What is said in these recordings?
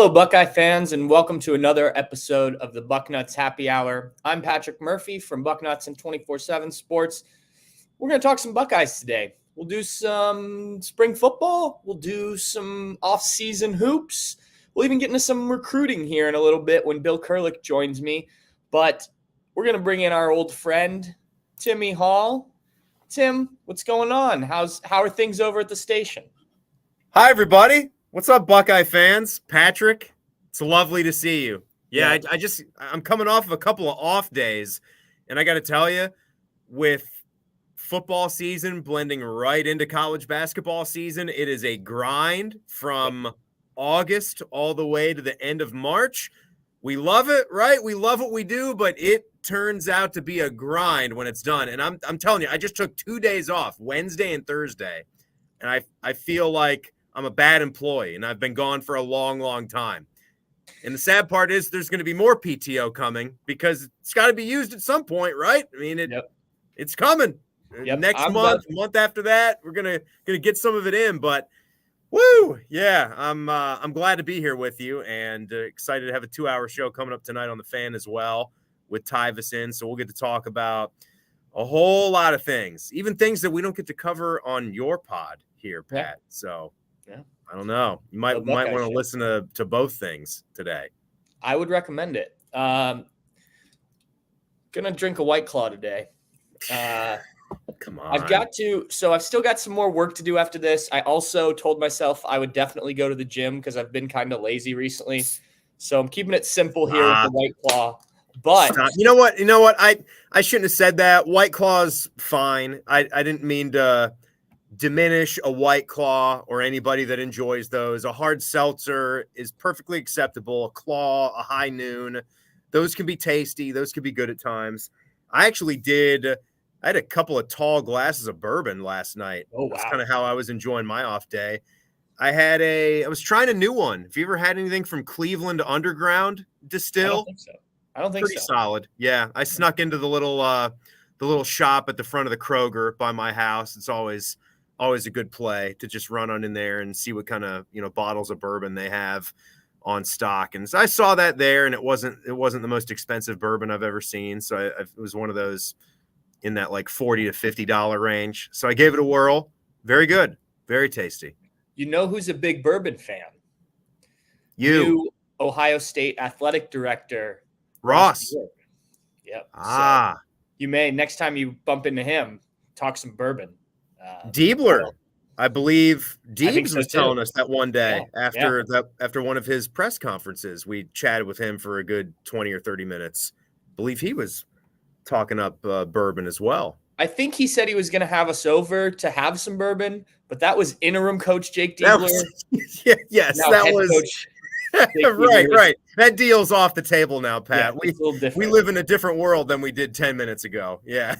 Hello, Buckeye fans, and welcome to another episode of the Bucknuts Happy Hour. I'm Patrick Murphy from Bucknuts and 24/7 Sports. We're going to talk some Buckeyes today. We'll do some spring football. We'll do some off-season hoops. We'll even get into some recruiting here in a little bit when Bill Kurlick joins me. But we're going to bring in our old friend, Timmy Hall. Tim, what's going on? How are things over at the station? Hi, everybody. What's up, Buckeye fans? Patrick, it's lovely to see you. Yeah. I'm coming off of a couple of off days, and I got to tell you, with football season blending right into college basketball season, it is a grind from August all the way to the end of March. We love it, right? We love what we do, but it turns out to be a grind when it's done. And I'm telling you, I just took 2 days off, Wednesday and Thursday, and I feel like I'm a bad employee, and I've been gone for a long, long time. And the sad part is there's going to be more PTO coming because it's got to be used at some point, right? I mean, it's coming. Next month after that, we're gonna get some of it in. But woo, yeah, I'm glad to be here with you, and excited to have a 2-hour show coming up tonight on the Fan as well with Tyvis in. So we'll get to talk about a whole lot of things, even things that we don't get to cover on your pod here, Pat. Yeah. So. Yeah, I don't know. You might want to listen to both things today. I would recommend it. Gonna drink a White Claw today. Come on. I've still got some more work to do after this. I also told myself I would definitely go to the gym because I've been kind of lazy recently. So I'm keeping it simple here with the White Claw. But you know what? I shouldn't have said that. White Claw's fine. I didn't mean to diminish a White Claw or anybody that enjoys those. A hard seltzer is perfectly acceptable. A Claw, a High Noon, those can be tasty. Those can be good at times. I had a couple of tall glasses of bourbon last night. Oh, wow. That's kind of how I was enjoying my off day. I was trying a new one. Have you ever had anything from Cleveland Underground Distill? I don't think so. Pretty solid. Yeah. I snuck into the little shop at the front of the Kroger by my house. It's always a good play to just run on in there and see what kind of, bottles of bourbon they have on stock. And so I saw that there, and it wasn't the most expensive bourbon I've ever seen. So it was one of those in that like $40 to $50 range. So I gave it a whirl. Very good. Very tasty. You know who's a big bourbon fan? You Ohio State athletic director, Ross. Yep. So you may, next time you bump into him, talk some bourbon. Diebler, I believe Deebs was telling us that one day after one of his press conferences, we chatted with him for a good 20 or 30 minutes. I believe he was talking up bourbon as well. I think he said he was going to have us over to have some bourbon, but that was interim coach Jake Diebler. Right. That deal's off the table now, Pat. Yeah, we live in a different world than we did 10 minutes ago. Yeah.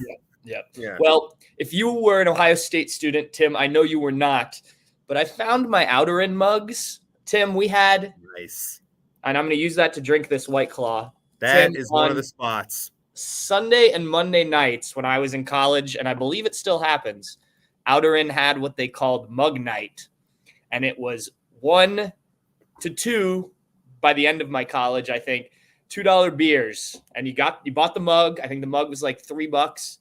Yeah. Well, if you were an Ohio State student, Tim, I know you were not, but I found my Outer Rim mugs. Tim, we had nice, and I'm going to use that to drink this White Claw. That is one of the spots. Sunday and Monday nights when I was in college, and I believe it still happens, Outer Rim had what they called Mug Night, and it was 1 to 2 by the end of my college. I think $2 beers, and you bought the mug. I think the mug was like $3.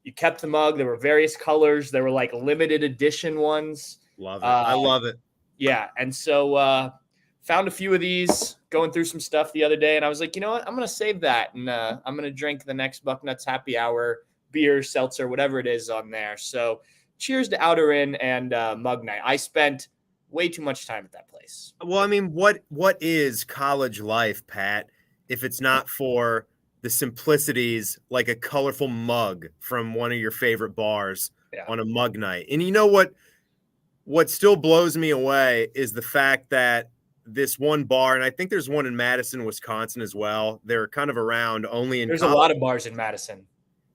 You kept the mug. There were various colors. There were like limited edition ones. Love it. I love it. Yeah. And so found a few of these going through some stuff the other day. And I was like, you know what? I'm going to save that. And I'm going to drink the next Bucknuts Happy Hour beer, seltzer, whatever it is on there. So cheers to Outer Rim and Mug Night. I spent way too much time at that place. Well, I mean, what is college life, Pat, if it's not for the simplicities like a colorful mug from one of your favorite bars on a mug night? And you know what still blows me away is the fact that this one bar, and I think there's one in Madison, Wisconsin as well. They're kind of around only in There's a lot of bars in Madison.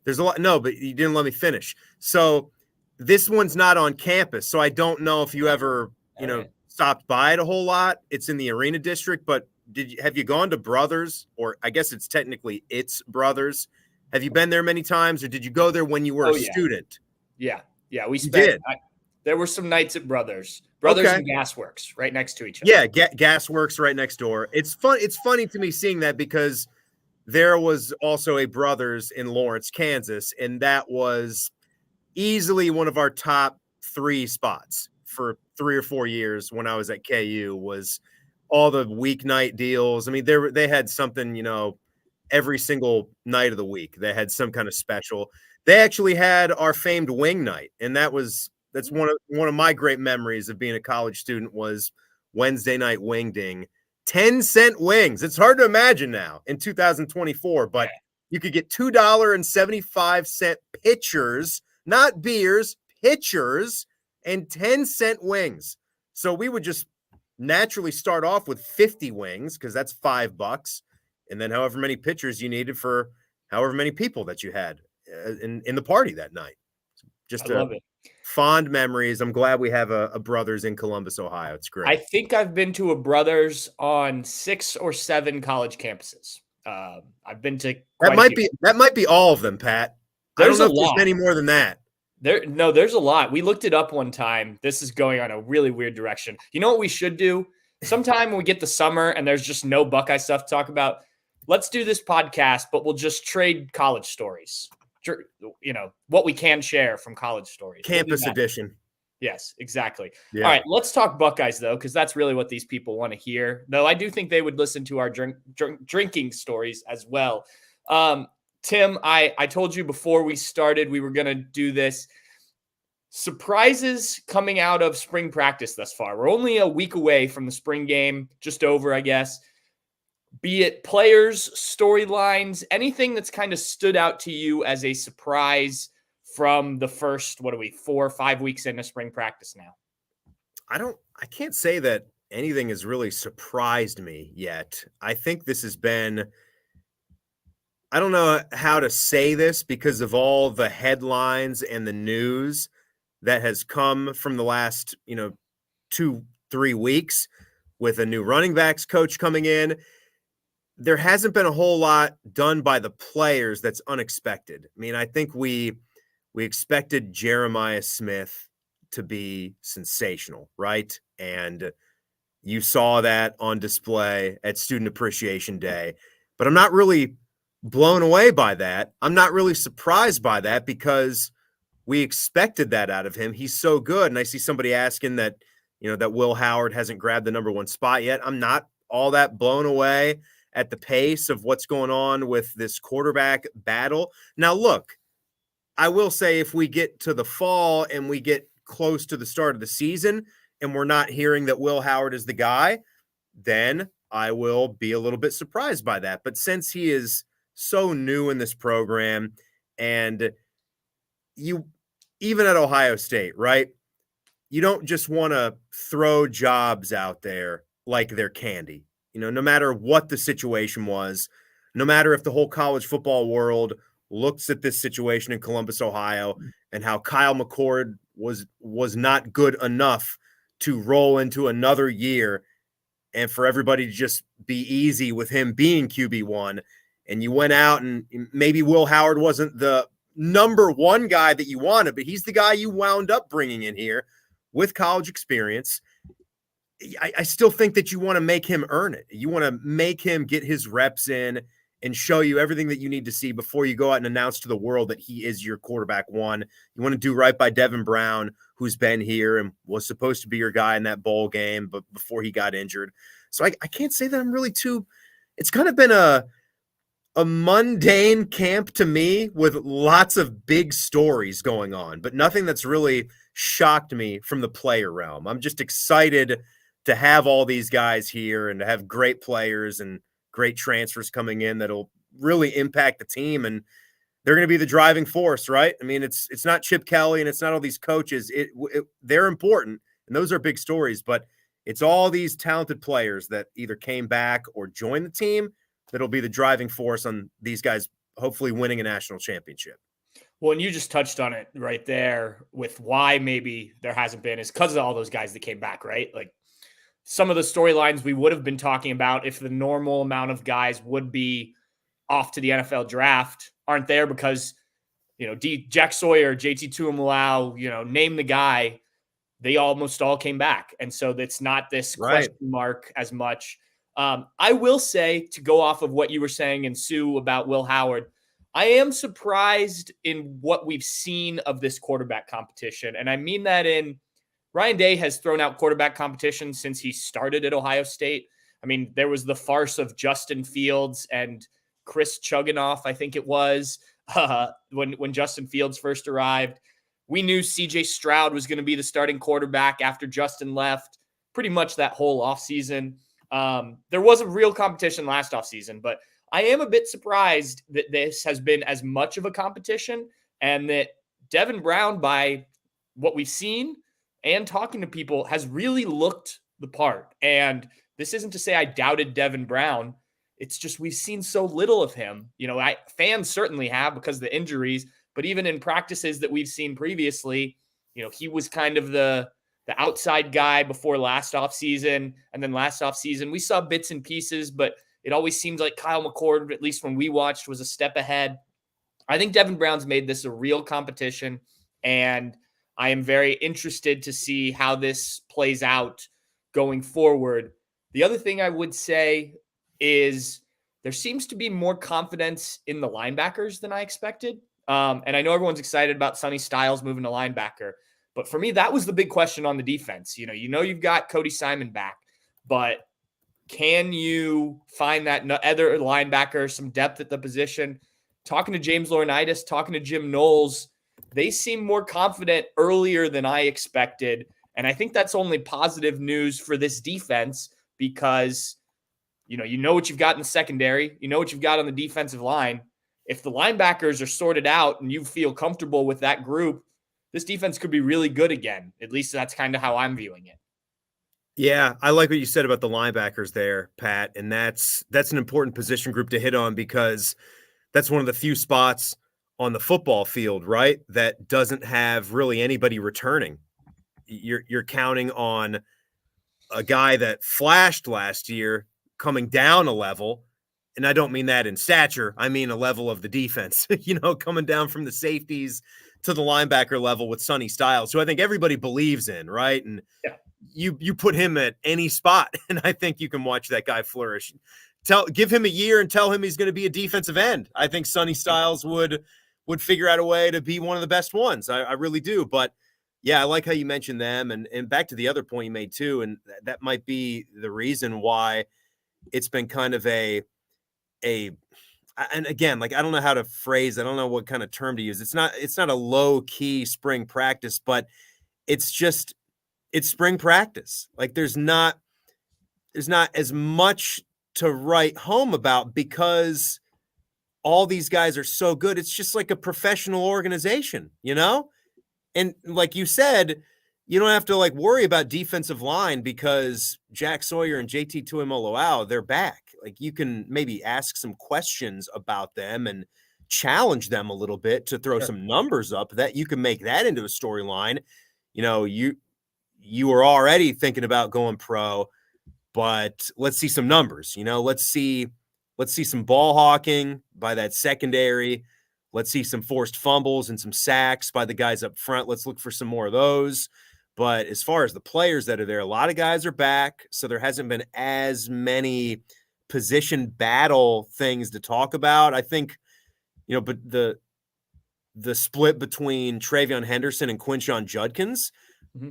There's a lot. No, but you didn't let me finish. So this one's not on campus. So I don't know if you ever, stopped by it a whole lot. It's in the Arena District, but have you gone to Brothers, or I guess it's technically It's Brothers? Have you been there many times, or did you go there when you were a student? Yeah. We spent. There were some nights at Brothers Okay. and Gasworks right next to each other. Yeah, Gas Works right next door. It's funny to me seeing that because there was also a Brothers in Lawrence, Kansas, and that was easily one of our top 3 spots for 3 or 4 years when I was at KU. Was all the weeknight deals. I mean, they had something, every single night of the week. They had some kind of special. They actually had our famed wing night, and that's one of my great memories of being a college student was Wednesday night wing ding. 10-cent wings. It's hard to imagine now in 2024, but you could get $2.75 pitchers, not beers, pitchers, and 10-cent wings. So we would just naturally start off with 50 wings because that's $5, and then however many pitchers you needed for however many people that you had in the party that night. Just I love it. Fond memories. I'm glad we have a Brothers in Columbus, Ohio. It's great. I think I've been to a Brothers on 6 or 7 college campuses. I've been to that might be all of them, Pat. There's I don't know if there's any more than that. There's a lot. We looked it up one time. This is going on a really weird direction. You know what we should do? Sometime when we get the summer and there's just no Buckeye stuff to talk about, let's do this podcast, but we'll just trade college stories. What we can share from college stories. Campus edition. Yes, exactly. Yeah. All right, let's talk Buckeyes, though, because that's really what these people want to hear. Though I do think they would listen to our drinking stories as well. Tim, I told you before we started we were going to do this. Surprises coming out of spring practice thus far. We're only a week away from the spring game, just over, I guess. Be it players, storylines, anything that's kind of stood out to you as a surprise from the first, 4 or 5 weeks into spring practice now? I can't say that anything has really surprised me yet. I think this has been, I don't know how to say this because of all the headlines and the news that has come from the last, 2-3 weeks with a new running backs coach coming in. There hasn't been a whole lot done by the players that's unexpected. I mean, I think we expected Jeremiah Smith to be sensational, right? And you saw that on display at Student Appreciation Day. But I'm not really blown away by that. I'm not really surprised by that because we expected that out of him. He's so good. And I see somebody asking that, that Will Howard hasn't grabbed the number 1 spot yet. I'm not all that blown away at the pace of what's going on with this quarterback battle. Now, look, I will say if we get to the fall and we get close to the start of the season and we're not hearing that Will Howard is the guy, then I will be a little bit surprised by that. But since he is so new in this program and you, even at Ohio State, right? You don't just want to throw jobs out there like they're candy. No matter what the situation was, no matter if the whole college football world looks at this situation in Columbus, Ohio, and how Kyle McCord was not good enough to roll into another year and for everybody to just be easy with him being QB1. And you went out and maybe Will Howard wasn't the number 1 guy that you wanted, but he's the guy you wound up bringing in here with college experience. I still think that you want to make him earn it. You want to make him get his reps in and show you everything that you need to see before you go out and announce to the world that he is your quarterback 1. You want to do right by Devin Brown, who's been here and was supposed to be your guy in that bowl game, but before he got injured. So I can't say that I'm really it's kind of been a mundane camp to me with lots of big stories going on, but nothing that's really shocked me from the player realm. I'm just excited to have all these guys here and to have great players and great transfers coming in that'll really impact the team. And they're going to be the driving force, right? I mean, it's not Chip Kelly and it's not all these coaches. They're important and those are big stories, but it's all these talented players that either came back or joined the team that'll be the driving force on these guys hopefully winning a national championship. Well, and you just touched on it right there with why maybe there hasn't been is because of all those guys that came back, right? Like some of the storylines we would have been talking about if the normal amount of guys would be off to the NFL draft aren't there because, Jack Sawyer, JT Tuimoloau, name the guy, they almost all came back. And so it's not this Right. question mark as much. I will say, to go off of what you were saying, and Sue, about Will Howard, I am surprised in what we've seen of this quarterback competition. And I mean that in Ryan Day has thrown out quarterback competition since he started at Ohio State. I mean, there was the farce of Justin Fields and Chris Chuganoff, I think it was, when Justin Fields first arrived. We knew CJ Stroud was going to be the starting quarterback after Justin left pretty much that whole offseason. There wasn't real competition last offseason, but I am a bit surprised that this has been as much of a competition, and that Devin Brown, by what we've seen and talking to people, has really looked the part. And this isn't to say I doubted Devin Brown. It's just we've seen so little of him. Fans certainly have because of the injuries, but even in practices that we've seen previously, he was kind of the outside guy before last offseason. And then last offseason, we saw bits and pieces, but it always seemed like Kyle McCord, at least when we watched, was a step ahead. I think Devin Brown's made this a real competition, and I am very interested to see how this plays out going forward. The other thing I would say is there seems to be more confidence in the linebackers than I expected. And I know everyone's excited about Sonny Styles moving to linebacker, but for me, that was the big question on the defense. You've got Cody Simon back, but can you find that other linebacker, some depth at the position? Talking to James Laurinaitis, talking to Jim Knowles, they seem more confident earlier than I expected. And I think that's only positive news for this defense, because you know what you've got in the secondary, you know what you've got on the defensive line. If the linebackers are sorted out and you feel comfortable with that group, this defense could be really good again. At least that's kind of how I'm viewing it. Yeah, I like what you said about the linebackers there, Pat, and that's an important position group to hit on, because that's one of the few spots on the football field, right, that doesn't have really anybody returning. You're counting on a guy that flashed last year coming down a level, and I don't mean that in stature. I mean a level of the defense, coming down from the safeties to the linebacker level with Sonny Styles, who I think everybody believes in, right? And yeah. You put him at any spot, and I think you can watch that guy flourish. Give him a year and tell him he's going to be a defensive end. I think Sonny Styles would figure out a way to be one of the best ones. I really do. But yeah, I like how you mentioned them, and back to the other point you made too, and that might be the reason why it's been kind of and again, like, I don't know how to phrase, I don't know what kind of term to use. It's not a low key spring practice, but it's spring practice. Like, there's not as much to write home about, because all these guys are so good. It's just like a professional organization, And like you said, you don't have to worry about defensive line, because Jack Sawyer and JT Tuimoloau, they're back. Like, you can maybe ask some questions about them and challenge them a little bit to throw some numbers up, that you can make that into a storyline. You were already thinking about going pro, but let's see some numbers. Let's see some ball hawking by that secondary. Let's see some forced fumbles and some sacks by the guys up front. Let's look for some more of those. But as far as the players that are there, a lot of guys are back, so there hasn't been as many position battle things to talk about. I think, but the split between TreVeyon Henderson and Quinshon Judkins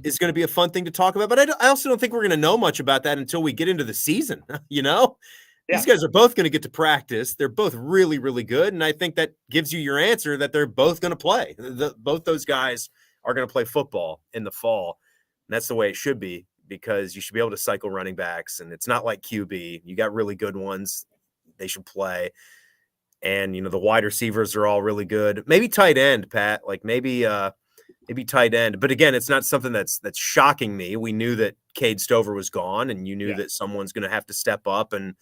is going to be a fun thing to talk about. But I also don't think we're going to know much about that until we get into the season. These guys are both going to get to practice. They're both really, really good. And I think that gives you your answer, that they're both going to play. Both those guys are going to play football in the fall. And that's the way it should be, because you should be able to cycle running backs. And it's not like QB. You got really good ones. They should play. And, the wide receivers are all really good. Maybe tight end, Pat. Maybe tight end. But again, it's not something that's shocking me. We knew that Cade Stover was gone, and you knew that someone's going to have to step up, and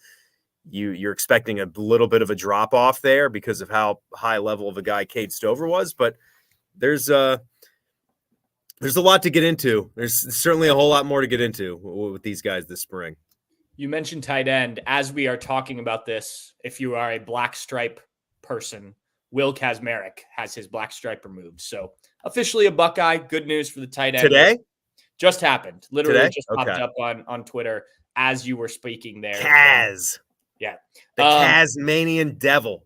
you're expecting a little bit of a drop off there because of how high level of a guy Cade Stover was. But there's a lot to get into. There's certainly a whole lot more to get into with these guys this spring. You mentioned tight end. As we are talking about this, if you are a black stripe person, Will Kazmarek has his black stripe removed. So officially a Buckeye. Good news for the tight end. Today? Just happened. Literally Today? just popped Okay. up on Twitter as you were speaking there. Kaz. Yeah. The Kazmanian devil.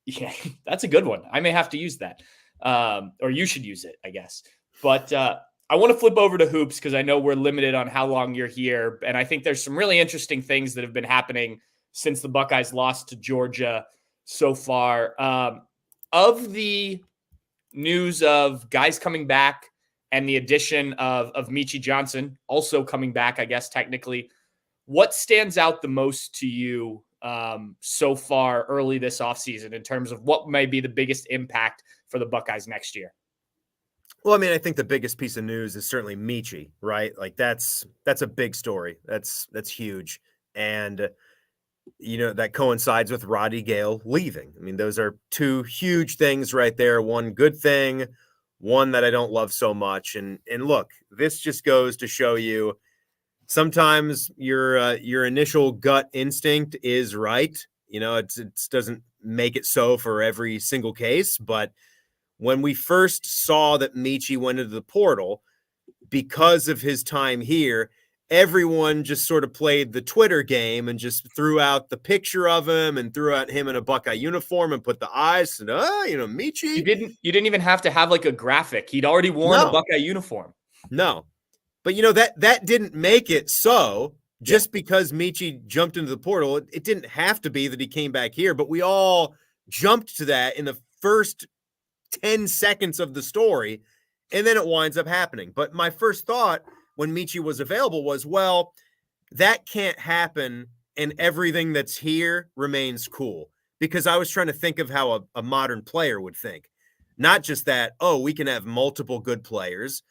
Yeah, that's a good one. I may have to use that. Or you should use it, I guess. But I want to flip over to hoops because I know we're limited on how long you're here. And I think there's some really interesting things that have been happening since the Buckeyes lost to Georgia so far. Of the news of guys coming back and the addition of Michi Johnson also coming back, I guess, technically, what stands out the most to you so far early this offseason in terms of what may be the biggest impact for the Buckeyes next year? Well, I mean, I think the biggest piece of news is certainly Michi, right? Like that's a big story. That's huge. And that coincides with Roddy Gale leaving. I mean, those are two huge things right there. One good thing, one that I don't love so much. And look, this just goes to show you sometimes your initial gut instinct is right. It doesn't make it so for every single case, but when we first saw that Michi went into the portal, because of his time here, everyone just sort of played the Twitter game and just threw out the picture of him and threw out him in a Buckeye uniform and put the eyes and Michi. You didn't even have to have like a graphic. He'd already worn a Buckeye uniform. No. But that didn't make it so. Just because Michi jumped into the portal, it didn't have to be that he came back here, but we all jumped to that in the first 10 seconds of the story, and then it winds up happening. But my first thought when Michi was available was, well, that can't happen and everything that's here remains cool. Because I was trying to think of how a modern player would think. Not just that, we can have multiple good players.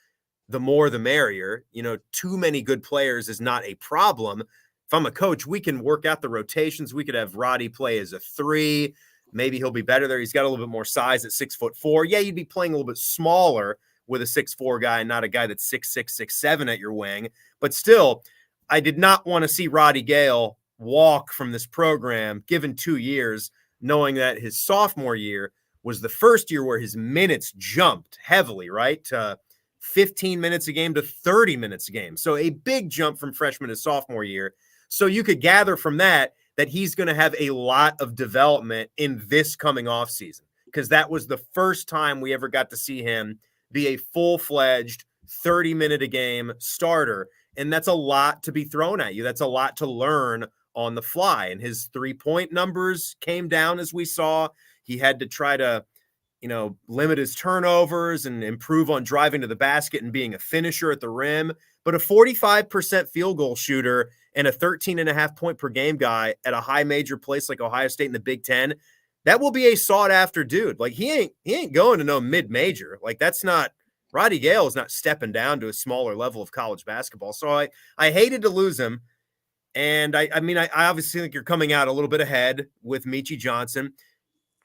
The more the merrier. Too many good players is not a problem. If I'm a coach, we can work out the rotations. We could have Roddy play as a 3. Maybe he'll be better there. He's got a little bit more size at 6'4". Yeah, you'd be playing a little bit smaller with a 6'4" guy and not a guy that's 6'6", 6'7" at your wing. But still, I did not want to see Roddy Gale walk from this program, given 2 years, knowing that his sophomore year was the first year where his minutes jumped heavily, right? 15 minutes a game to 30 minutes a game. So a big jump from freshman to sophomore year. So you could gather from that he's going to have a lot of development in this coming off season, because that was the first time we ever got to see him be a full-fledged 30-minute a game starter. And that's a lot to be thrown at you. That's a lot to learn on the fly. And his 3-point numbers came down, as we saw. He had to try to limit his turnovers and improve on driving to the basket and being a finisher at the rim. But a 45% field goal shooter and a 13.5 point per game guy at a high major place like Ohio State in the Big Ten, that will be a sought after dude. Like he ain't going to no mid major. Like that's not, Roddy Gale is not stepping down to a smaller level of college basketball. So I hated to lose him. And I obviously think you're coming out a little bit ahead with Michi Johnson.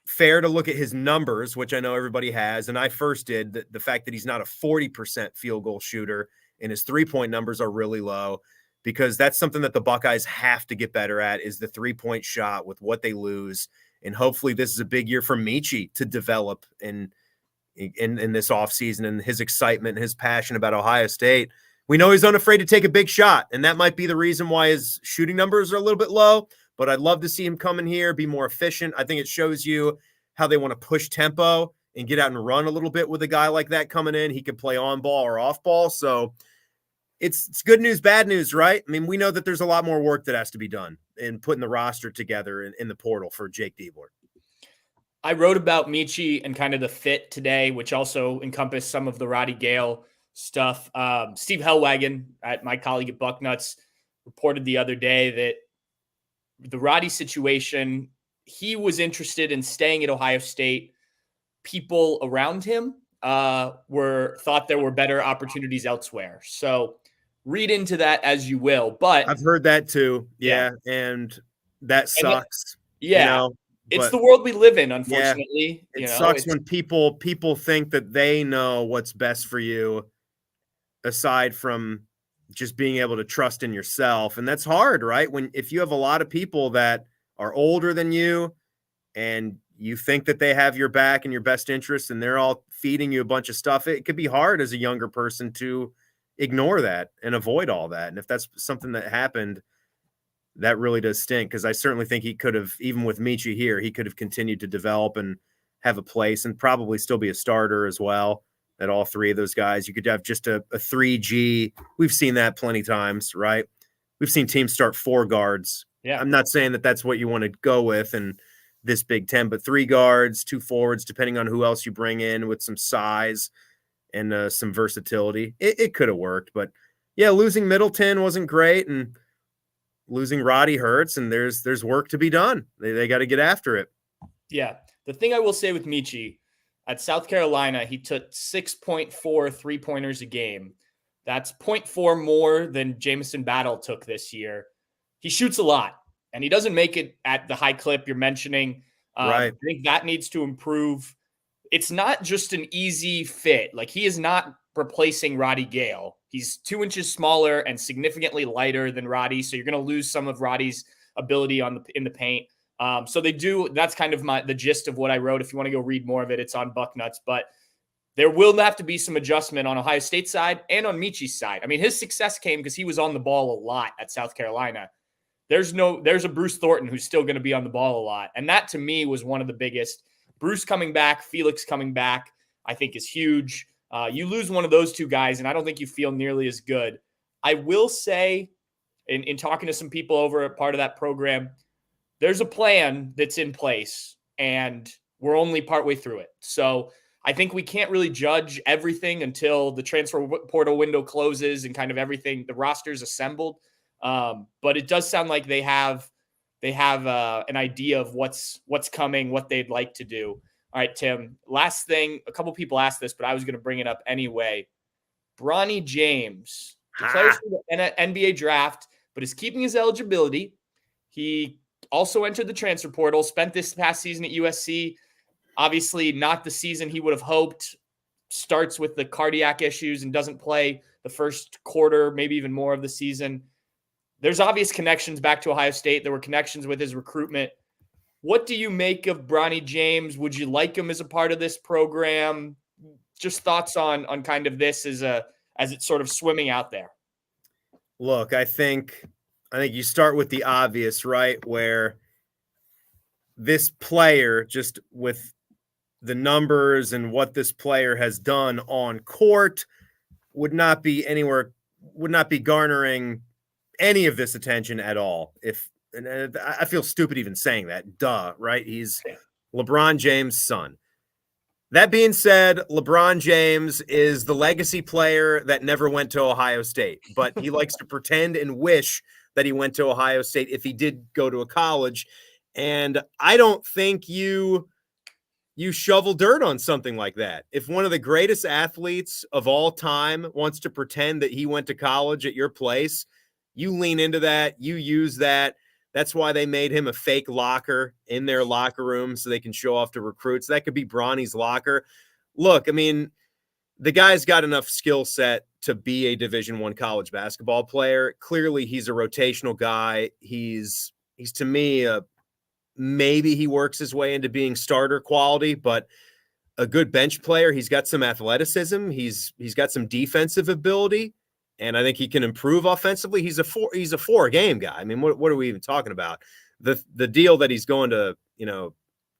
Fair to look at his numbers, which I know everybody has, and I first did, the fact that he's not a 40% field goal shooter and his 3-point numbers are really low, because that's something that the Buckeyes have to get better at, is the 3-point shot with what they lose. And hopefully this is a big year for Michi to develop in this offseason, and his excitement and his passion about Ohio State. We know he's unafraid to take a big shot, and that might be the reason why his shooting numbers are a little bit low. But I'd love to see him come in here, be more efficient. I think it shows you how they want to push tempo and get out and run a little bit with a guy like that coming in. He can play on ball or off ball. So it's good news, bad news, right? I mean, we know that there's a lot more work that has to be done in putting the roster together in the portal for Jake Diebler. I wrote about Michi and kind of the fit today, which also encompassed some of the Roddy Gale stuff. Steve Hellwagon, my colleague at Bucknuts, reported the other day that the Roddy situation, he was interested in staying at Ohio State. People around him thought there were better opportunities elsewhere. So read into that as you will. But I've heard that too. Yeah. And that sucks. It's the world we live in, unfortunately. It sucks when people think that they know what's best for you, aside from just being able to trust in yourself. And that's hard, right? If you have a lot of people that are older than you and you think that they have your back and your best interests and they're all feeding you a bunch of stuff, it could be hard as a younger person to ignore that and avoid all that. And if that's something that happened, that really does stink, because I certainly think he could have, even with Michi here, he could have continued to develop and have a place and probably still be a starter as well at all three of those guys. You could have just a 3G. We've seen that plenty of times, right? We've seen teams start 4 guards. Yeah. I'm not saying that that's what you want to go with in this Big Ten, but 3 guards, 2 forwards, depending on who else you bring in with some size and some versatility. It could have worked, but yeah, losing Middleton wasn't great, and losing Roddy hurts, and there's work to be done. They got to get after it. Yeah. The thing I will say with Michi, at South Carolina, he took 6.4 3-pointers a game. That's 0.4 more than Jamison Battle took this year. He shoots a lot, and he doesn't make it at the high clip you're mentioning. Right. I think that needs to improve. It's not just an easy fit. Like, he is not replacing Roddy Gale. He's 2 inches smaller and significantly lighter than Roddy, so you're going to lose some of Roddy's ability in the paint. So they do. That's kind of the gist of what I wrote. If you want to go read more of it, it's on Bucknuts. But there will have to be some adjustment on Ohio State's side and on Michi's side. I mean, his success came because he was on the ball a lot at South Carolina. There's a Bruce Thornton who's still going to be on the ball a lot. And that, to me, was one of the biggest. Bruce coming back, Felix coming back, I think is huge. You lose one of those 2 guys, and I don't think you feel nearly as good. I will say, in talking to some people over at part of that program, there's a plan that's in place, and we're only partway through it. So I think we can't really judge everything until the transfer portal window closes and kind of everything, the roster's assembled. But it does sound like they have an idea of what's coming, what they'd like to do. All right, Tim, last thing, a couple people asked this, but I was going to bring it up anyway. Bronny James declares for the NBA draft, but is keeping his eligibility. He also entered the transfer portal, spent this past season at USC. Obviously not the season he would have hoped. Starts with the cardiac issues and doesn't play the first quarter, maybe even more of the season. There's obvious connections back to Ohio State. There were connections with his recruitment. What do you make of Bronny James? Would you like him as a part of this program? Just thoughts on kind of this as it's sort of swimming out there. Look, I think you start with the obvious, right? Where this player, just with the numbers and what this player has done on court, would not be garnering any of this attention at all. And I feel stupid even saying that. Duh, right? He's LeBron James' son. That being said, LeBron James is the legacy player that never went to Ohio State, but he likes to pretend and wish that he went to Ohio State if he did go to a college. And I don't think you shovel dirt on something like that. If one of the greatest athletes of all time wants to pretend that he went to college at your place, you lean into that, you use that. That's why they made him a fake locker in their locker room so they can show off to recruits. That could be Bronny's locker. Look, I mean, the guy's got enough skill set to be a Division I college basketball player. Clearly, he's a rotational guy. He's to me, maybe he works his way into being starter quality, but a good bench player. He's got some athleticism. He's got some defensive ability. And I think he can improve offensively. He's a 4-game guy. I mean, what are we even talking about? The deal that he's going to,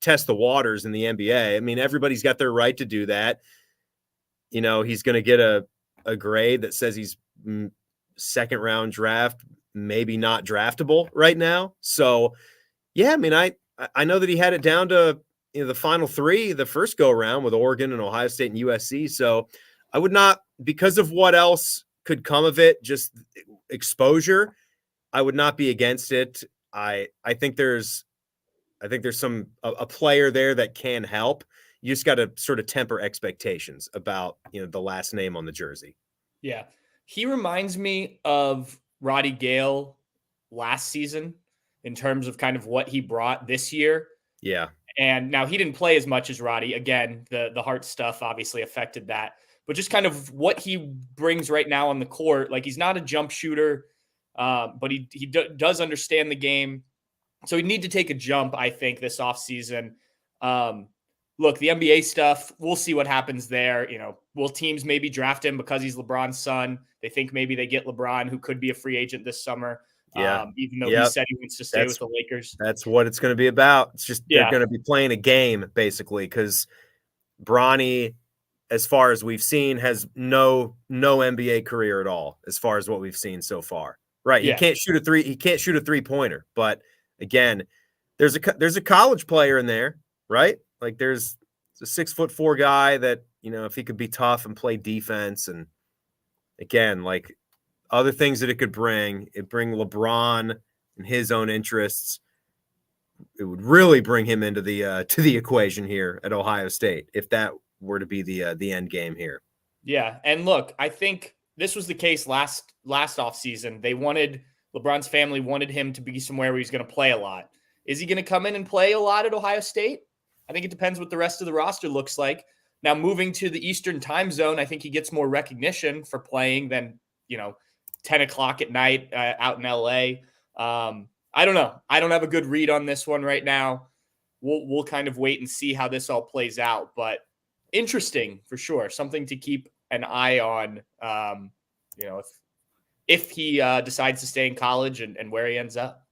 test the waters in the NBA. I mean, everybody's got their right to do that. He's going to get a grade that says he's second round draft, maybe not draftable right now. So, yeah, I mean, I know that he had it down to the final 3, the first go around with Oregon and Ohio State and USC. So I would not, because of what else could come of it, just exposure, I would not be against it. I think there's a player there that can help. You just got to sort of temper expectations about, the last name on the jersey. Yeah. He reminds me of Roddy Gale last season in terms of kind of what he brought this year. Yeah. And now he didn't play as much as Roddy. Again, the heart stuff obviously affected that. But just kind of what he brings right now on the court, like he's not a jump shooter, but he does understand the game. So he'd need to take a jump, I think, this offseason. look, the NBA stuff, we'll see what happens there. Will teams maybe draft him because he's LeBron's son? They think maybe they get LeBron, who could be a free agent this summer. Yeah. Even though he said he wants to stay with the Lakers. That's what it's going to be about. It's just they're Yeah. going to be playing a game, basically, because Bronny, as far as we've seen, has no NBA career at all, as far as what we've seen so far. Right. Yeah. He can't shoot a three-pointer. But again, there's a college player in there, right? Like there's a 6'4" guy that, if he could be tough and play defense, and again, like other things that it bring LeBron and his own interests. It would really bring him into the to the equation here at Ohio State if that were to be the end game here. Yeah, and look, I think this was the case last offseason. LeBron's family wanted him to be somewhere where he's going to play a lot. Is he going to come in and play a lot at Ohio State? I think it depends what the rest of the roster looks like. Now, moving to the Eastern time zone, I think he gets more recognition for playing than 10 o'clock at night out in LA. I don't know. I don't have a good read on this one right now. We'll kind of wait and see how this all plays out, but interesting for sure. Something to keep an eye on. If he decides to stay in college and where he ends up.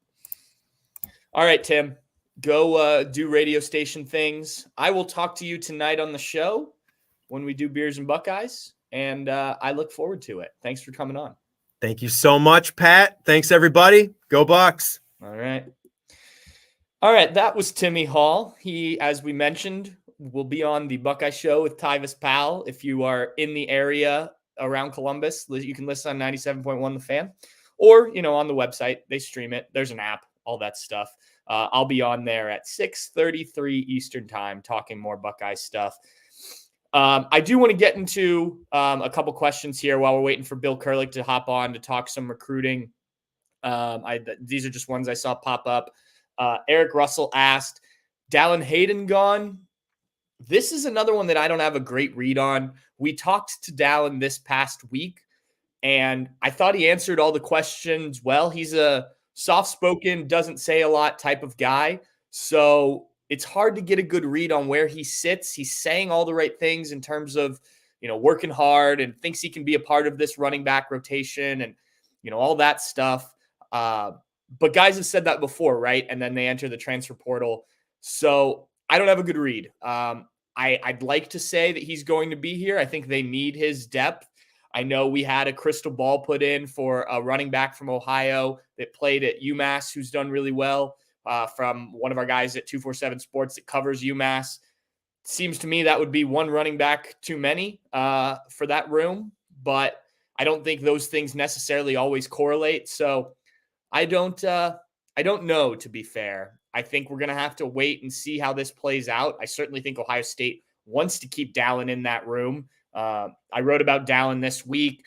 All right, Tim, go do radio station things. I will talk to you tonight on the show when we do Beers and Buckeyes, and I look forward to it. Thanks for coming on. Thank you so much, Pat. Thanks, everybody. Go Bucks. All right. That was Timmy Hall. He, as we mentioned, will be on the Buckeye Show with Tyvis Powell. If you are in the area around Columbus, you can listen on 97.1 The Fan, or on the website. They stream it. There's an app, all that stuff. I'll be on there at 6:33 Eastern time talking more Buckeye stuff. I do want to get into a couple questions here while we're waiting for Bill Kurelic to hop on to talk some recruiting. These are just ones I saw pop up. Eric Russell asked, Dallin Hayden gone? This is another one that I don't have a great read on. We talked to Dallin this past week, and I thought he answered all the questions well. He's a soft-spoken, doesn't say a lot type of guy, so it's hard to get a good read on where he sits. He's saying all the right things in terms of, working hard and thinks he can be a part of this running back rotation and, all that stuff. But guys have said that before, right? And then they enter the transfer portal. So I don't have a good read. I'd like to say that he's going to be here. I think they need his depth. I know we had a crystal ball put in for a running back from Ohio that played at UMass who's done really well, from one of our guys at 247 Sports that covers UMass. Seems to me that would be one running back too many for that room, but I don't think those things necessarily always correlate. So I don't know, to be fair. I think we're going to have to wait and see how this plays out. I certainly think Ohio State wants to keep Dallin in that room. I wrote about Dallin this week.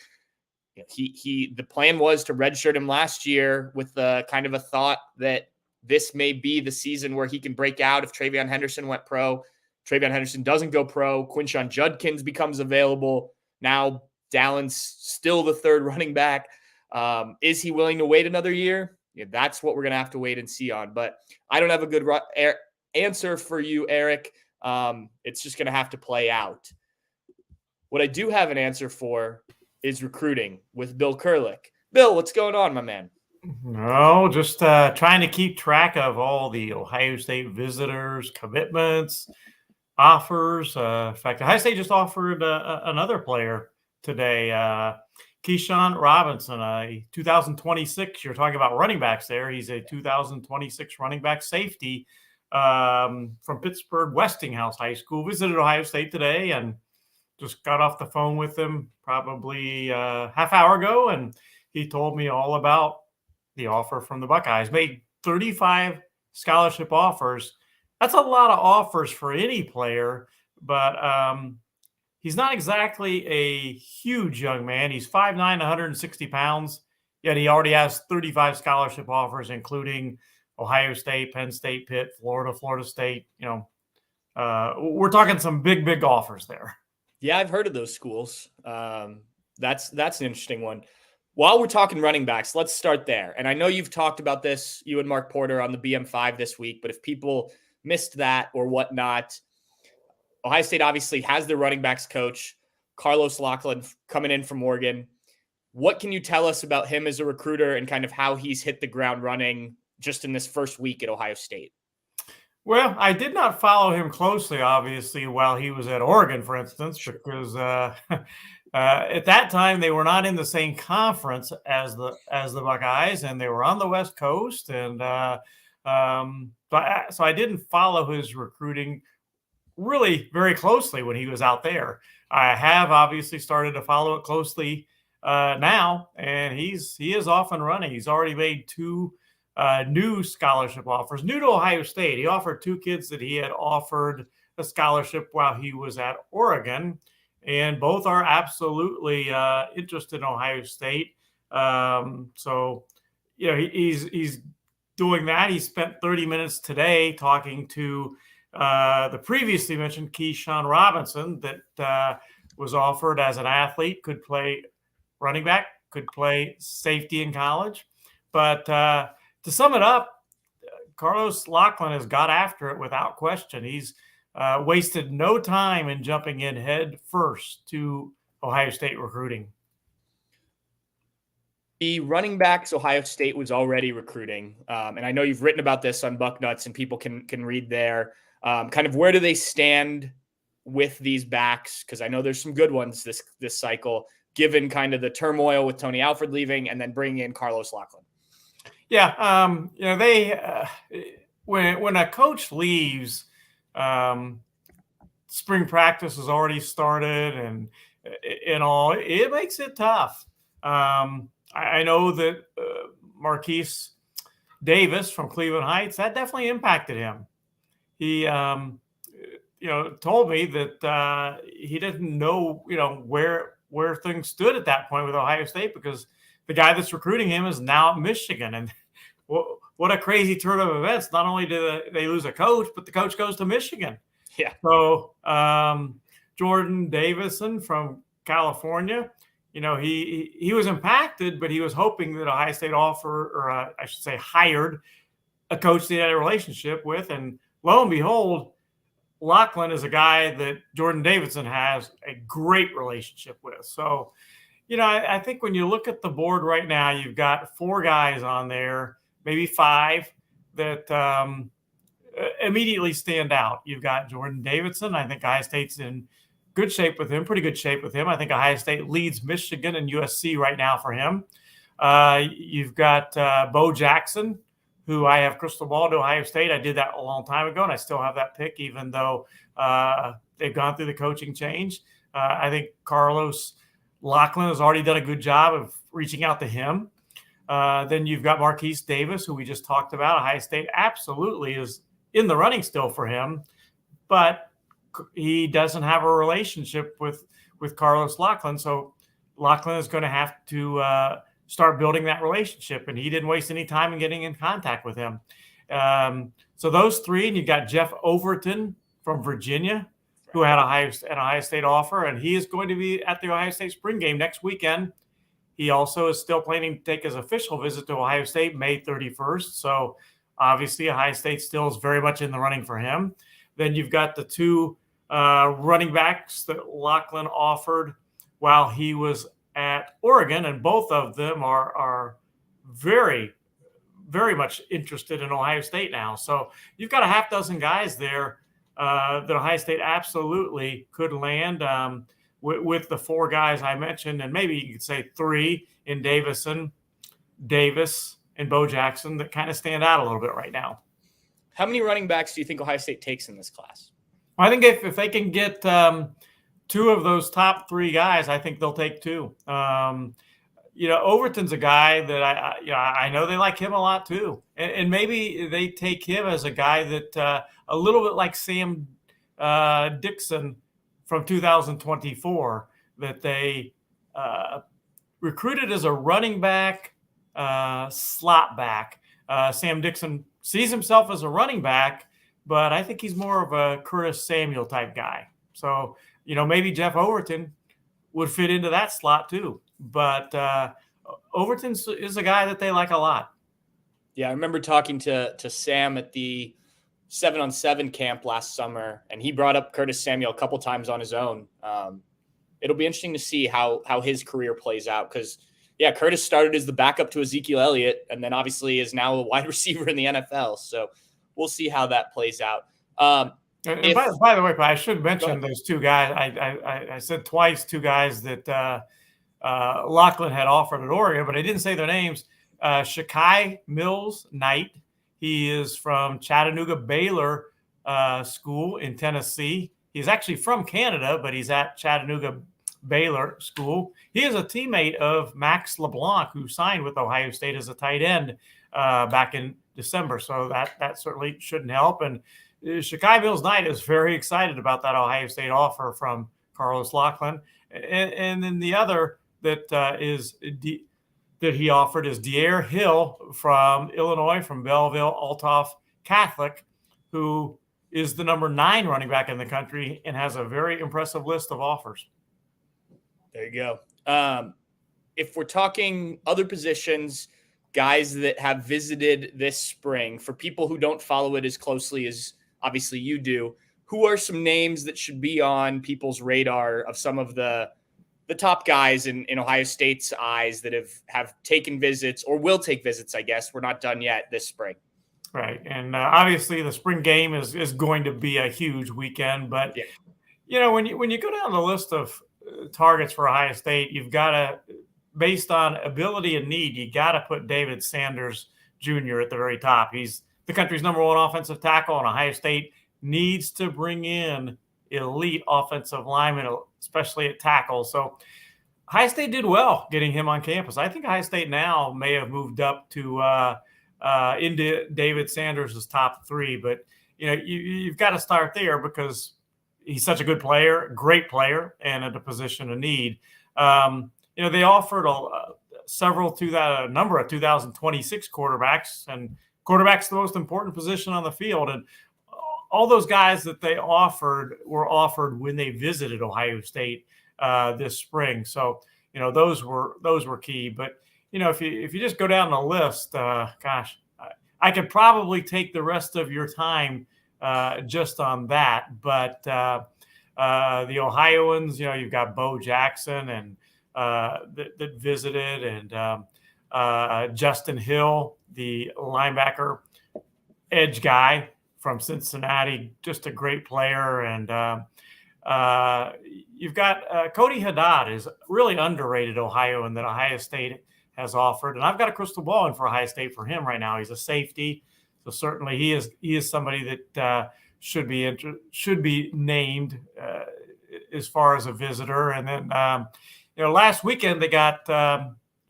The plan was to redshirt him last year with kind of a thought that this may be the season where he can break out if Travion Henderson went pro. Travion Henderson doesn't go pro. Quinshon Judkins becomes available. Now Dallin's still the third running back. Is he willing to wait another year? Yeah, that's what we're going to have to wait and see on. But I don't have a good answer for you, Eric. It's just going to have to play out. What I do have an answer for is recruiting with Bill Kurelic. Bill, what's going on, my man? No, just trying to keep track of all the Ohio State visitors, commitments, offers. In fact, Ohio State just offered another player today, Keyshawn Robinson, a 2026. You're talking about running backs there. He's a 2026 running back safety from Pittsburgh Westinghouse High School. Visited Ohio State today and just got off the phone with him probably a half hour ago, and he told me all about the offer from the Buckeyes. Made 35 scholarship offers. That's a lot of offers for any player, but he's not exactly a huge young man. He's 5'9", 160 pounds, yet he already has 35 scholarship offers, including Ohio State, Penn State, Pitt, Florida State. We're talking some big offers there. Yeah, I've heard of those schools. That's an interesting one. While we're talking running backs, let's start there. And I know you've talked about this, you and Mark Porter, on the BM5 this week, but if people missed that or whatnot, Ohio State obviously has their running backs coach, Carlos Lachlan, coming in from Oregon. What can you tell us about him as a recruiter and kind of how he's hit the ground running just in this first week at Ohio State? Well, I did not follow him closely, obviously, while he was at Oregon, for instance, because at that time they were not in the same conference as the Buckeyes, and they were on the West Coast, and so I didn't follow his recruiting really very closely when he was out there. I have obviously started to follow it closely now, and he is off and running. He's already made 2 new scholarship offers, new to Ohio State. He offered 2 kids that he had offered a scholarship while he was at Oregon, and both are absolutely interested in Ohio State. So, he's doing that. He spent 30 minutes today talking to the previously mentioned Keyshawn Robinson that was offered as an athlete, could play running back, could play safety in college. But to sum it up, Carlos Lachlan has got after it without question. He's wasted no time in jumping in head first to Ohio State recruiting. The running backs Ohio State was already recruiting, and I know you've written about this on Bucknuts, and people can read there. Kind of where do they stand with these backs? Because I know there's some good ones this cycle, given kind of the turmoil with Tony Alford leaving and then bringing in Carlos Lachlan. Yeah, they when a coach leaves, spring practice has already started, and all it makes it tough. I know that Marquise Davis from Cleveland Heights, that definitely impacted him. He told me that he didn't know where things stood at that point with Ohio State, because the guy that's recruiting him is now at Michigan. And what a crazy turn of events. Not only do they lose a coach, but the coach goes to Michigan. Yeah. So Jordan Davison from California, he was impacted, but he was hoping that Ohio State hired a coach that he had a relationship with. And lo and behold, Lachlan is a guy that Jordan Davison has a great relationship with. So, I think when you look at the board right now, you've got 4 guys on there, maybe 5, that immediately stand out. You've got Jordan Davidson. I think Ohio State's in good shape with him, pretty good shape with him. I think Ohio State leads Michigan and USC right now for him. You've got Bo Jackson, who I have crystal ball to Ohio State. I did that a long time ago, and I still have that pick, even though they've gone through the coaching change. I think Carlos Lachlan has already done a good job of reaching out to him. Then you've got Marquise Davis, who we just talked about. Ohio State absolutely is in the running still for him, but he doesn't have a relationship with Carlos Lachlan. So Lachlan is going to have to start building that relationship, and he didn't waste any time in getting in contact with him. So those 3, and you've got Jeff Overton from Virginia, who had an Ohio State offer, and he is going to be at the Ohio State spring game next weekend. He also is still planning to take his official visit to Ohio State May 31st. So obviously Ohio State still is very much in the running for him. Then you've got the 2 running backs that Lachlan offered while he was at Oregon, and both of them are very, very much interested in Ohio State now. So you've got a half dozen guys there that Ohio State absolutely could land with the 4 guys I mentioned, and maybe you could say 3 in Davison, Davis, and Bo Jackson that kind of stand out a little bit right now. How many running backs do you think Ohio State takes in this class? I think if they can get 2 of those top 3 guys, I think they'll take 2. Overton's a guy that I know they like him a lot too, and maybe they take him as a guy that a little bit like Sam Dixon from 2024, that they recruited as a running back, slot back. Sam Dixon sees himself as a running back, but I think he's more of a Curtis Samuel type guy. So, maybe Jeff Overton would fit into that slot too. But Overton is a guy that they like a lot. Yeah, I remember talking to Sam at the 7-on-7 camp last summer, and he brought up Curtis Samuel a couple times on his own. It'll be interesting to see how his career plays out because, yeah, Curtis started as the backup to Ezekiel Elliott and then obviously is now a wide receiver in the NFL. So we'll see how that plays out. By the way, I should mention those two guys. I said twice two guys that Lachlan had offered at Oregon, but I didn't say their names. Shakai Mills-Knight. He is from Chattanooga Baylor School in Tennessee. He's actually from Canada, but he's at Chattanooga Baylor School. He is a teammate of Max LeBlanc, who signed with Ohio State as a tight end back in December. So that certainly shouldn't help. And Shakai Mills-Knight is very excited about that Ohio State offer from Carlos Lachlan. And then the other that that he offered is De'Air Hill from Illinois, from Belleville Althoff Catholic, who is the number 9 running back in the country and has a very impressive list of offers. There you go. If we're talking other positions, guys that have visited this spring, for people who don't follow it as closely as obviously you do, who are some names that should be on people's radar of some of the top guys in Ohio State's eyes that have taken visits or will take visits, I guess. We're not done yet this spring. Right. And obviously the spring game is going to be a huge weekend. But, when you go down the list of targets for Ohio State, you've got to, based on ability and need, you got to put David Sanders Jr. at the very top. He's the country's number 1 offensive tackle, and Ohio State needs to bring in elite offensive linemen, especially at tackle. So Ohio State did well getting him on campus. I think Ohio State now may have moved up to into David Sanders' top 3, but you've got to start there because he's such a good player, great player, and at a position of need. They offered a number of 2026 quarterbacks, and quarterback's the most important position on the field. And all those guys that they offered were offered when they visited Ohio State this spring. So, those were key. But, if you just go down the list, I could probably take the rest of your time just on that. But the Ohioans, you've got Bo Jackson and that visited, and Justin Hill, the linebacker edge guy from Cincinnati, just a great player. And you've got Cody Haddad, is really underrated Ohioan that Ohio State has offered. And I've got a crystal ball in for Ohio State for him right now. He's a safety. So certainly he is somebody that should be named as far as a visitor. And then, last weekend they got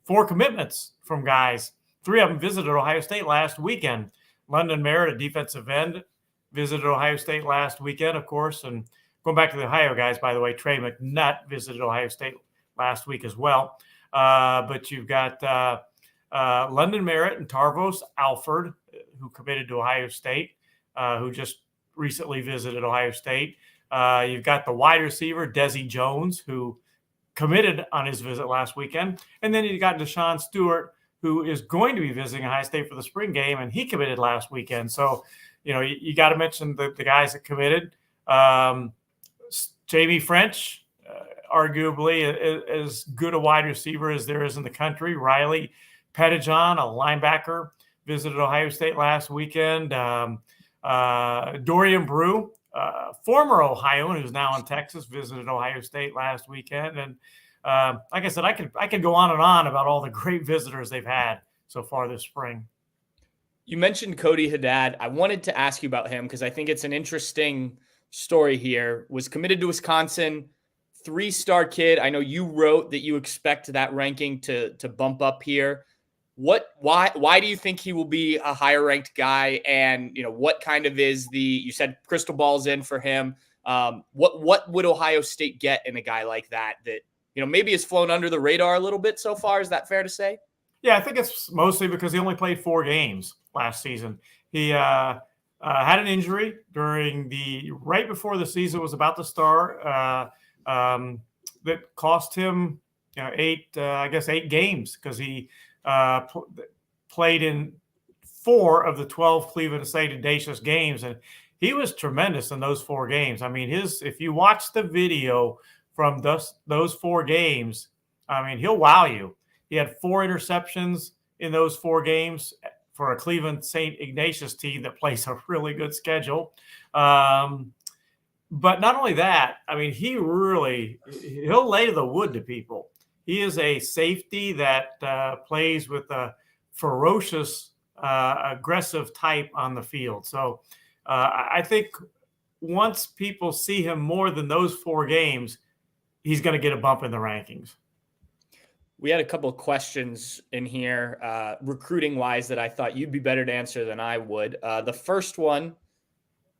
4 commitments from guys. 3 of them visited Ohio State last weekend. London Merritt, a defensive end, visited Ohio State last weekend, of course. And going back to the Ohio guys, by the way, Trey McNutt visited Ohio State last week as well. But you've got London Merritt and Tarvos Alford, who committed to Ohio State, who just recently visited Ohio State. You've got the wide receiver, Desi Jones, who committed on his visit last weekend. And then you got Deshaun Stewart, who is going to be visiting Ohio State for the spring game, and he committed last weekend. So, you got to mention the guys that committed. Jamie French, arguably as good a wide receiver as there is in the country. Riley Pettijohn, a linebacker, visited Ohio State last weekend. Dorian Brew, former Ohioan who's now in Texas, visited Ohio State last weekend. And like I said, I could go on and on about all the great visitors they've had so far this spring. You mentioned Cody Haddad. I wanted to ask you about him because I think it's an interesting story here. Was committed to Wisconsin, 3-star kid. I know you wrote that you expect that ranking to bump up here. Why do you think he will be a higher ranked guy? And, what kind of is you said crystal ball's in for him. What would Ohio State get in a guy like that maybe has flown under the radar a little bit so far? Is that fair to say? Yeah, I think it's mostly because he only played 4 games last season. He had an injury right before the season was about to start that cost him 8 games because he played in 4 of the 12 Cleveland State Audacious games, and he was tremendous in those 4 games. I mean, if you watch the video from those 4 games, I mean, he'll wow you. He had 4 interceptions in those 4 games for a Cleveland St. Ignatius team that plays a really good schedule. But not only that, I mean, he'll lay the wood to people. He is a safety that plays with a ferocious, aggressive type on the field. So I think once people see him more than those 4 games, he's going to get a bump in the rankings. We had a couple of questions in here, recruiting wise, that I thought you'd be better to answer than I would. The first one,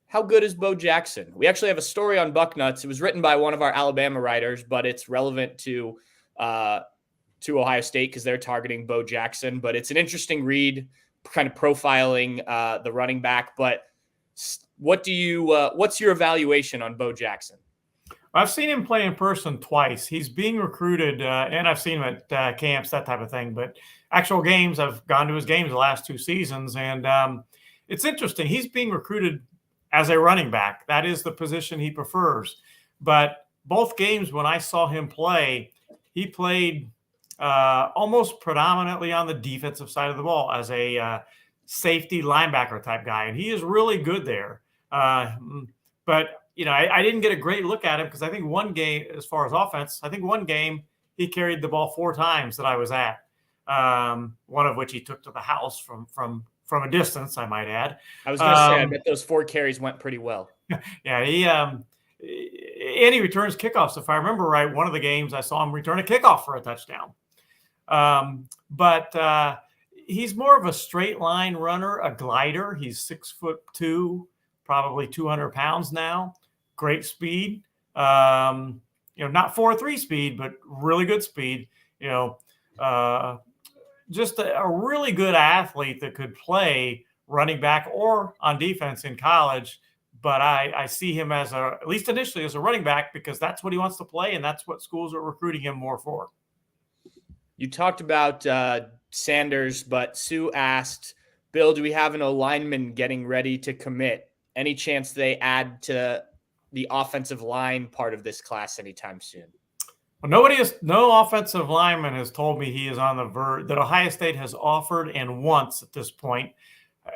how good is Bo Jackson? We actually have a story on Bucknuts. It was written by one of our Alabama writers, but it's relevant to Ohio State because they're targeting Bo Jackson. But it's an interesting read, kind of profiling the running back. But what's your evaluation on Bo Jackson? I've seen him play in person twice. He's being recruited, and I've seen him at camps, that type of thing. But actual games, I've gone to his games the last 2 seasons, and it's interesting. He's being recruited as a running back. That is the position he prefers. But both games when I saw him play, he played almost predominantly on the defensive side of the ball as a safety linebacker type guy, and he is really good there. But I didn't get a great look at him because I think one game, as far as offense, one game he carried the ball 4 times that I was at. One of which he took to the house from a distance, I might add. I was going to say, I bet those 4 carries went pretty well. Yeah, he returns kickoffs. If I remember right, one of the games I saw him return a kickoff for a touchdown. But he's more of a straight line runner, a glider. He's 6'2", probably 200 pounds now. Great speed. Not 4.3 speed, but really good speed. Just a really good athlete that could play running back or on defense in college. But I see him as at least initially as a running back because that's what he wants to play, and that's what schools are recruiting him more for. You talked about Sanders, but Sue asked, Bill, do we have an O-lineman getting ready to commit? Any chance they add to the offensive line part of this class anytime soon? Well, no offensive lineman has told me he is on the verge, that Ohio State has offered, and once at this point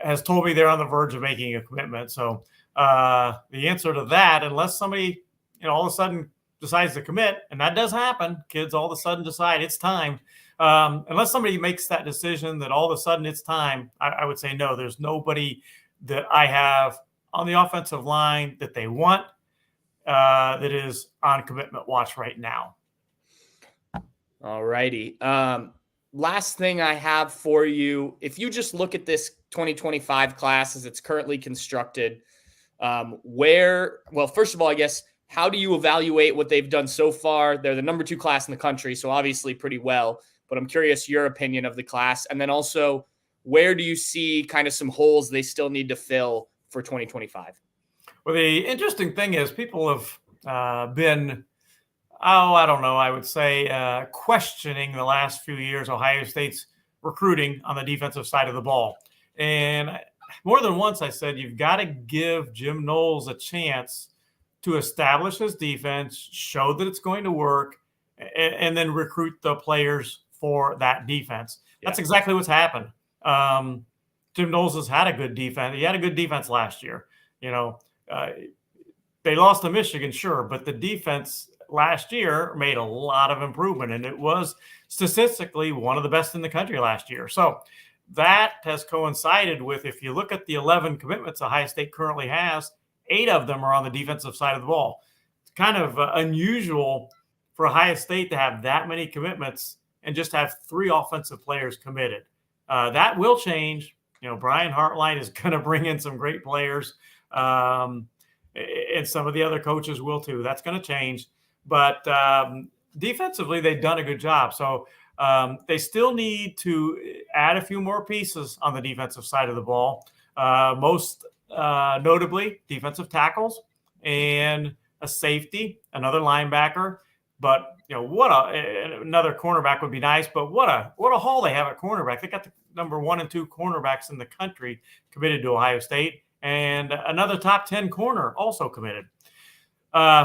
has told me they're on the verge of making a commitment. So the answer to that, unless somebody, all of a sudden decides to commit, and that does happen, kids all of a sudden decide it's time. Unless somebody makes that decision that all of a sudden it's time, I would say no. There's nobody that I have on the offensive line that they want that is on commitment watch right now. All righty. Last thing I have for you, if you just look at this 2025 class as it's currently constructed, first of all, I guess, how do you evaluate what they've done so far? They're the number 2 class in the country, so obviously pretty well, but I'm curious your opinion of the class. And then also, where do you see kind of some holes they still need to fill for 2025? Well, the interesting thing is people have been, I don't know, I would say questioning the last few years Ohio State's recruiting on the defensive side of the ball. And more than once I said, you've got to give Jim Knowles a chance to establish his defense, show that it's going to work, and then recruit the players for that defense. Yeah. That's exactly what's happened. Jim Knowles has had a good defense. He had a good defense last year. They lost to Michigan, sure, but the defense last year made a lot of improvement, and it was statistically one of the best in the country last year. So that has coincided with, if you look at the 11 commitments Ohio State currently has, 8 of them are on the defensive side of the ball. It's kind of unusual for Ohio State to have that many commitments and just have 3 offensive players committed. That will change. Brian Hartline is going to bring in some great players, and some of the other coaches will too. That's going to change. But defensively, they've done a good job. So they still need to add a few more pieces on the defensive side of the ball, most notably defensive tackles and a safety, another linebacker. But, another cornerback would be nice, but what a haul they have at cornerback. They got the number 1 and 2 cornerbacks in the country committed to Ohio State, and another top 10 corner also committed.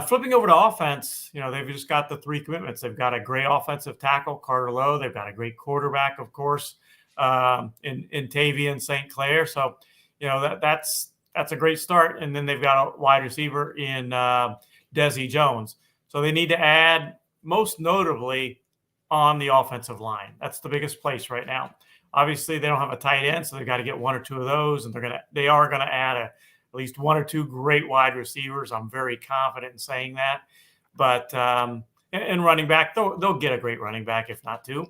Flipping over to offense, they've just got the 3 commitments. They've got a great offensive tackle, Carter Lowe. They've got a great quarterback, of course, in Tavian St. Clair. So, that's a great start. And then they've got a wide receiver in Desi Jones. So they need to add, most notably, on the offensive line. That's the biggest place right now. Obviously, they don't have a tight end, so they've got to get 1 or 2 of those, and they are gonna add at least 1 or 2 great wide receivers. I'm very confident in saying that. But and running back, they'll get a great running back, if not 2.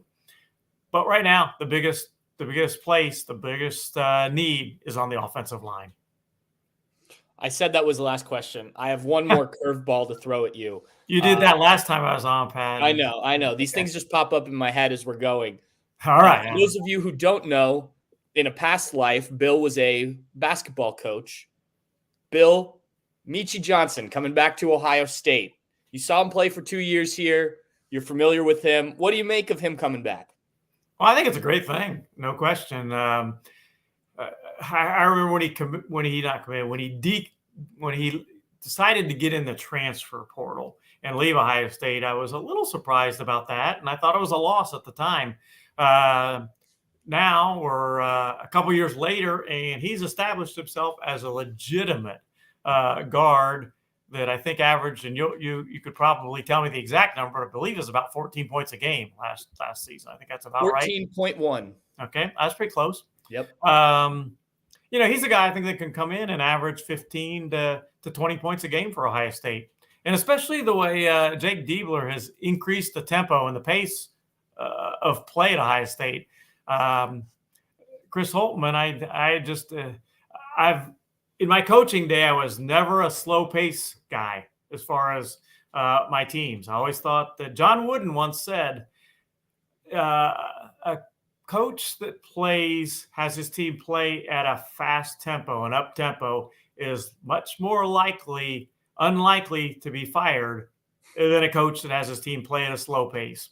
But right now, the biggest need is on the offensive line. I said that was the last question. I have one more curveball to throw at you. You did that last time I was on, Pat. I know. These things just pop up in my head as we're going. All right. For those of you who don't know, in a past life, Bill was a basketball coach. Bill, Michi Johnson, coming back to Ohio State. You saw him play for 2 years here. You're familiar with him. What do you make of him coming back? Well, I think it's a great thing, no question. I remember when he decided to get in the transfer portal and leave Ohio State. I was a little surprised about that, and I thought it was a loss at the time. Now we're a couple years later, and he's established himself as a legitimate guard that I think averaged, and you could probably tell me the exact number. I believe is about 14 points a game last season. I think that's about 14.1. Okay, that's pretty close. Yep. He's a guy I think that can come in and average 15 to 20 points a game for Ohio State, and especially the way Jake Diebler has increased the tempo and the pace of play at Ohio State. Chris Holtman, I've in my coaching day, I was never a slow pace guy as far as my teams. I always thought that John Wooden once said, a coach that has his team play at a fast tempo and up tempo is much more unlikely to be fired than a coach that has his team play at a slow pace.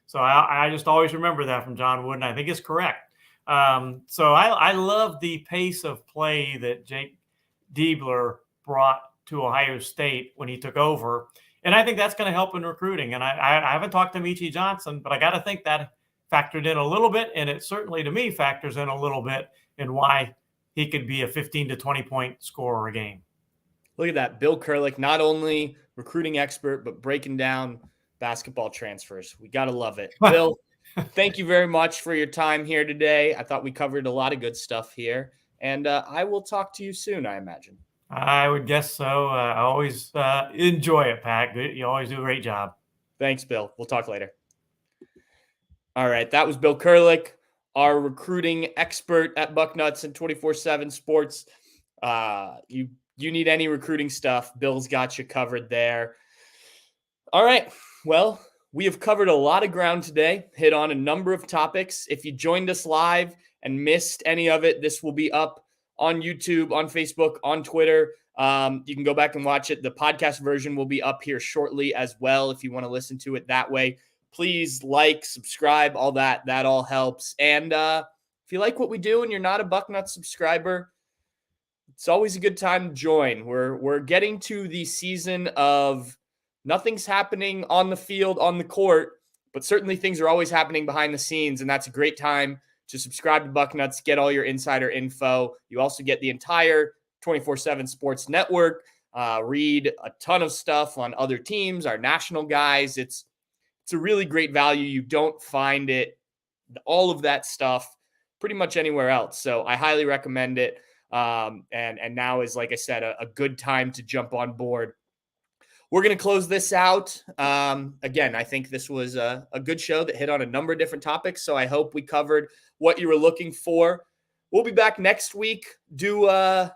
So I just always remember that from John Wooden. I think it's correct. So I love the pace of play that Jake Diebler brought to Ohio State when he took over. And I think that's going to help in recruiting. And I haven't talked to Michi Johnson, but I got to think that factored in a little bit. And it certainly, to me, factors in a little bit in why he could be a 15 to 20 point scorer a game. Look at that. Bill Kurlick, not only recruiting expert, but breaking down basketball transfers. We got to love it. Bill, thank you very much for your time here today. I thought we covered a lot of good stuff here. And I will talk to you soon, I imagine. I would guess so. I always enjoy it, Pat. You always do a great job. Thanks, Bill. We'll talk later. All right. That was Bill Kurlick, our recruiting expert at Bucknuts and 24/7 Sports. You need any recruiting stuff, Bill's got you covered there. All right. Well, we have covered a lot of ground today, hit on a number of topics. If you joined us live and missed any of it, this will be up on YouTube, on Facebook, on Twitter. You can go back and watch it. The podcast version will be up here shortly as well if you want to listen to it that way. Please like, subscribe, all that. That all helps. And if you like what we do and you're not a Bucknuts subscriber, it's always a good time to join. We're getting to the season of nothing's happening on the field, on the court, but certainly things are always happening behind the scenes, and that's a great time to subscribe to Bucknuts, get all your insider info. You also get the entire 24/7 Sports Network, read a ton of stuff on other teams, our national guys. It's a really great value. You don't find all of that stuff pretty much anywhere else. So I highly recommend it. And now is, like I said, a good time to jump on board. We're going to close this out. Again, I think this was a good show that hit on a number of different topics. So I hope we covered what you were looking for. We'll be back next week. Do a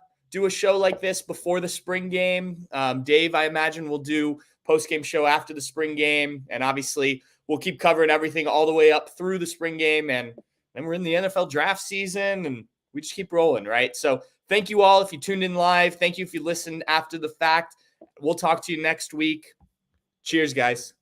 show like this before the spring game. Dave, I imagine, will do post-game show after the spring game. And obviously, we'll keep covering everything all the way up through the spring game. And then we're in the NFL draft season, and we just keep rolling, right? So thank you all if you tuned in live. Thank you if you listened after the fact. We'll talk to you next week. Cheers, guys.